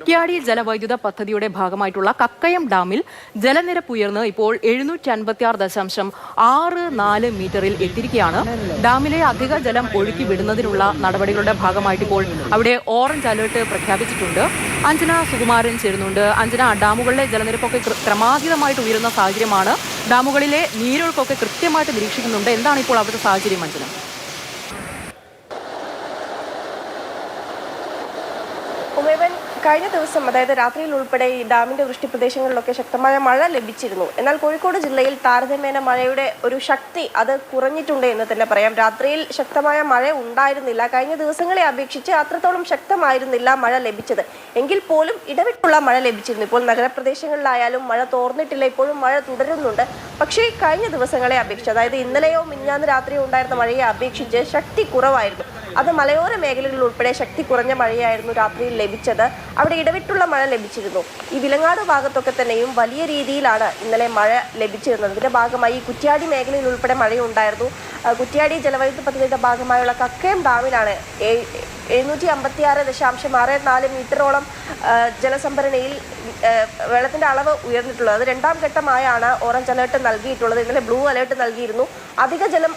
കുറ്റ്യാടി ജലവൈദ്യുത പദ്ധതിയുടെ ഭാഗമായിട്ടുള്ള കക്കയം ഡാമിൽ ജലനിരപ്പ് ഉയർന്ന് ഇപ്പോൾ 756.64 മീറ്ററിൽ എത്തിയിരിക്കുകയാണ്. ഡാമിലെ അധിക ജലം ഒഴുക്കി വിടുന്നതിനുള്ള നടപടികളുടെ ഭാഗമായിട്ട് ഇപ്പോൾ അവിടെ ഓറഞ്ച് അലേർട്ട് പ്രഖ്യാപിച്ചിട്ടുണ്ട്. അഞ്ജന സുകുമാരൻ ചേരുന്നുണ്ട്. അഞ്ജന, ഡാമുകളിലെ ജലനിരപ്പൊക്കെ ക്രമാതീതമായിട്ട് ഉയരുന്ന സാഹചര്യമാണ്. ഡാമുകളിലെ നീരൊഴുക്കൊക്കെ കൃത്യമായിട്ട് നിരീക്ഷിക്കുന്നുണ്ട്. എന്താണ് ഇപ്പോൾ അവിടുത്തെ സാഹചര്യം, അഞ്ജന? കഴിഞ്ഞ ദിവസം, അതായത് രാത്രിയിൽ ഉൾപ്പെടെ ഈ ഡാമിന്റെ വൃഷ്ടിപ്രദേശങ്ങളിലൊക്കെ ശക്തമായ മഴ ലഭിച്ചിരുന്നു. എന്നാൽ കോഴിക്കോട് ജില്ലയിൽ താരതമ്യേന മഴയുടെ ഒരു ശക്തി അത് കുറഞ്ഞിട്ടുണ്ട് എന്ന് തന്നെ പറയാം. രാത്രിയിൽ ശക്തമായ മഴ ഉണ്ടായിരുന്നില്ല. കഴിഞ്ഞ ദിവസങ്ങളെ അപേക്ഷിച്ച് അത്രത്തോളം ശക്തമായിരുന്നില്ല മഴ ലഭിച്ചത്. എങ്കിൽ പോലും ഇടവിട്ടുള്ള മഴ ലഭിച്ചിരുന്നു. ഇപ്പോൾ നഗരപ്രദേശങ്ങളിലായാലും മഴ തോർന്നിട്ടില്ല, ഇപ്പോഴും മഴ തുടരുന്നുണ്ട്. പക്ഷേ കഴിഞ്ഞ ദിവസങ്ങളെ അപേക്ഷിച്ച്, അതായത് ഇന്നലെയോ മിഞ്ഞാന്ന് രാത്രിയോ ഉണ്ടായിരുന്ന മഴയെ അപേക്ഷിച്ച് ശക്തി കുറവായിരുന്നു. അത് മലയോര മേഖലകളിൽ ഉൾപ്പെടെ ശക്തി കുറഞ്ഞ മഴയായിരുന്നു രാത്രിയിൽ ലഭിച്ചത്. അവിടെ ഇടവിട്ടുള്ള മഴ ലഭിച്ചിരുന്നു. ഈ വിലങ്ങാട് ഭാഗത്തൊക്കെ തന്നെയും വലിയ രീതിയിലാണ് ഇന്നലെ മഴ ലഭിച്ചിരുന്നത്. ഇതിന്റെ ഭാഗമായി കുറ്റ്യാടി മേഖലയിൽ ഉൾപ്പെടെ മഴയുണ്ടായിരുന്നു. കുറ്റ്യാടി ജലവൈദ്യുത പദ്ധതിയുടെ ഭാഗമായുള്ള കക്കയം ഡാമിലാണ് 756.64 മീറ്ററോളം ജലസംഭരണിയിൽ വെള്ളത്തിന്റെ അളവ് ഉയർന്നിട്ടുള്ളത്. അത് രണ്ടാം ഘട്ടമായാണ് ഓറഞ്ച് അലേർട്ട് നൽകിയിട്ടുള്ളത്. ഇന്നലെ ബ്ലൂ അലേർട്ട് നൽകിയിരുന്നു. അധിക ജലം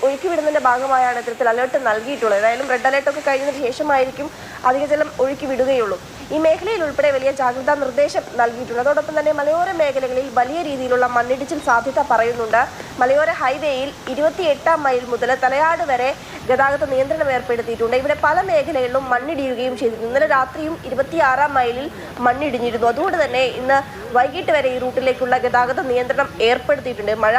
ഒഴുക്കിവിടുന്നതിന്റെ ഭാഗമായാണ് ഇത്തരത്തിൽ അലേർട്ട് നൽകിയിട്ടുള്ളത്. ഏതായാലും റെഡ് അലേർട്ടൊക്കെ കഴിഞ്ഞതിന് ശേഷമായിരിക്കും അധിക ജലം ഒഴുക്കി വിടുകയുള്ളൂ. ഈ മേഖലയിൽ ഉൾപ്പെടെ വലിയ ജാഗ്രതാ നിർദ്ദേശം നൽകിയിട്ടുണ്ട്. അതോടൊപ്പം തന്നെ മലയോര മേഖലകളിൽ വലിയ രീതിയിലുള്ള മണ്ണിടിച്ചിൽ സാധ്യത പറയുന്നുണ്ട്. മലയോര ഹൈവേയിൽ 28-ാം മൈൽ മുതൽ തലയാട് വരെ ഗതാഗത നിയന്ത്രണം ഏർപ്പെടുത്തിയിട്ടുണ്ട്. ഇവിടെ പല മേഖലകളിലും മണ്ണിടിയുകയും ചെയ്തിരുന്നു. ഇന്നലെ രാത്രിയും 26-ാം മൈലിൽ മണ്ണിടിഞ്ഞിരുന്നു. അതുകൊണ്ട് തന്നെ ഇന്ന് വൈകിട്ട് വരെ ഈ റൂട്ടിലേക്കുള്ള ഗതാഗത നിയന്ത്രണം ഏർപ്പെടുത്തിയിട്ടുണ്ട്. മഴ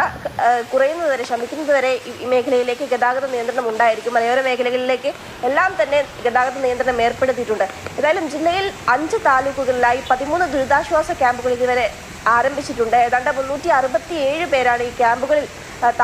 കുറയുന്നതുവരെ, ശമിക്കുന്നതുവരെ ഈ മേഖലയിലേക്ക് ഗതാഗത നിയന്ത്രണം ഉണ്ടായിരിക്കും. മലയോര മേഖലകളിലേക്ക് എല്ലാം തന്നെ ഗതാഗത നിയന്ത്രണം ഏർപ്പെടുത്തിയിട്ടുണ്ട്. ഏതായാലും ജില്ലയിൽ 5 താലൂക്കുകളിലായി 13 ദുരിതാശ്വാസ ക്യാമ്പുകൾ ഇതുവരെ ആരംഭിച്ചിട്ടുണ്ട്. ഏതാണ്ട് 367 പേരാണ് ഈ ക്യാമ്പുകളിൽ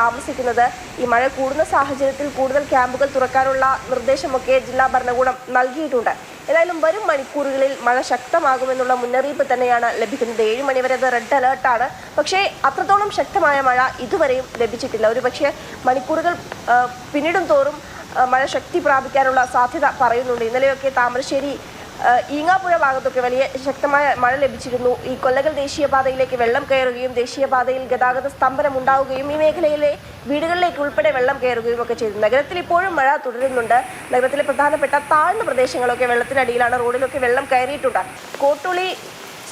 താമസിക്കുന്നത്. ഈ മഴ കൂടുന്ന സാഹചര്യത്തിൽ കൂടുതൽ ക്യാമ്പുകൾ തുറക്കാനുള്ള നിർദ്ദേശമൊക്കെ ജില്ലാ ഭരണകൂടം നൽകിയിട്ടുണ്ട്. ഏതായാലും വരും മണിക്കൂറുകളിൽ മഴ ശക്തമാകുമെന്നുള്ള മുന്നറിയിപ്പ് തന്നെയാണ് ലഭിക്കുന്നത്. 7 മണി വരെ അത് റെഡ് അലേർട്ടാണ്. പക്ഷേ അത്രത്തോളം ശക്തമായ മഴ ഇതുവരെയും ലഭിച്ചിട്ടില്ല. ഒരുപക്ഷെ മണിക്കൂറുകൾ പിന്നിടും തോറും മഴ ശക്തി പ്രാപിക്കാനുള്ള സാധ്യത പറയുന്നുണ്ട്. ഇന്നലെയൊക്കെ താമരശ്ശേരി ഈങ്ങാപ്പുഴ ഭാഗത്തൊക്കെ വലിയ ശക്തമായ മഴ ലഭിച്ചിരുന്നു. ഈ കൊല്ലകൽ ദേശീയപാതയിലേക്ക് വെള്ളം കയറുകയും ദേശീയപാതയിൽ ഗതാഗത സ്തംഭനം ഉണ്ടാവുകയും ഈ മേഖലയിലെ വീടുകളിലേക്ക് ഉൾപ്പെടെ വെള്ളം കയറുകയും ഒക്കെ ചെയ്തു. നഗരത്തിൽ ഇപ്പോഴും മഴ തുടരുന്നുണ്ട്. നഗരത്തിലെ പ്രധാനപ്പെട്ട താഴ്ന്ന പ്രദേശങ്ങളൊക്കെ വെള്ളത്തിനടിയിലാണ്. റോഡിലൊക്കെ വെള്ളം കയറിയിട്ടുണ്ട്. Kottuli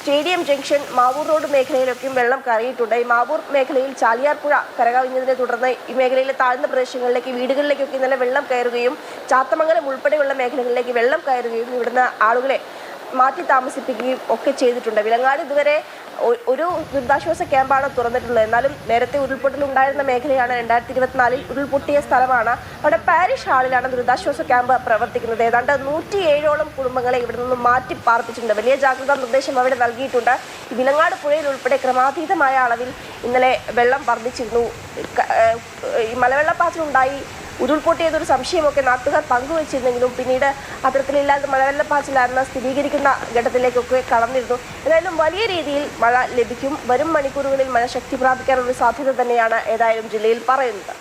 stadium junction, Mavoor road മേഖലയിലൊക്കെയും വെള്ളം കയറിയിട്ടുണ്ട്. ഈ മാവൂർ മേഖലയിൽ ചാലിയാർ പുഴ കരകവിഞ്ഞതിനെ തുടർന്ന് ഈ മേഖലയിലെ താഴ്ന്ന പ്രദേശങ്ങളിലേക്ക്, വീടുകളിലേക്കൊക്കെ ഇന്നലെ വെള്ളം കയറുകയും ചാത്തമംഗലം ഉൾപ്പെടെയുള്ള മേഖലകളിലേക്ക് വെള്ളം കയറുകയും ഇവിടുന്ന് ആളുകളെ മാറ്റി താമസിപ്പിക്കുകയും ഒക്കെ ചെയ്തിട്ടുണ്ട്. വിലങ്ങാട് ഇതുവരെ ഒരു ദുരിതാശ്വാസ ക്യാമ്പാണ് തുറന്നിട്ടുള്ളത്. എന്നാലും നേരത്തെ ഉരുൾപൊട്ടലുണ്ടായിരുന്ന മേഖലയാണ്. 2024-ൽ ഉരുൾപൊട്ടിയ സ്ഥലമാണ്. അവിടെ പാരിഷ് ഹാളിലാണ് ദുരിതാശ്വാസ ക്യാമ്പ് പ്രവർത്തിക്കുന്നത്. ഏതാണ്ട് 107ഓളം കുടുംബങ്ങളെ ഇവിടെ നിന്നും മാറ്റി പാർപ്പിച്ചിട്ടുണ്ട്. വലിയ ജാഗ്രതാ നിർദ്ദേശം അവിടെ നൽകിയിട്ടുണ്ട്. ഈ വിലങ്ങാട് പുഴയിൽ ഉൾപ്പെടെ ക്രമാതീതമായ അളവിൽ ഇന്നലെ വെള്ളം വർദ്ധിച്ചിരുന്നു. ഈ മലവെള്ളപ്പാച്ചിലുണ്ടായി ഉരുൾപൊട്ടിയതൊരു സംശയമൊക്കെ നാട്ടുകാർ പങ്കുവച്ചിരുന്നെങ്കിലും പിന്നീട് അത്തരത്തിലില്ലാതെ മലവെള്ളപ്പാച്ചിലാണെന്ന് സ്ഥിരീകരിക്കുന്ന ഘട്ടത്തിലേക്കൊക്കെ കടന്നിരുന്നു. ഏതായാലും വലിയ രീതിയിൽ മഴ ലഭിക്കും. വരും മണിക്കൂറുകളിൽ മഴ ശക്തി പ്രാപിക്കാനുള്ള സാധ്യത തന്നെയാണ് ഏതായാലും ജില്ലയിൽ പറയുന്നത്.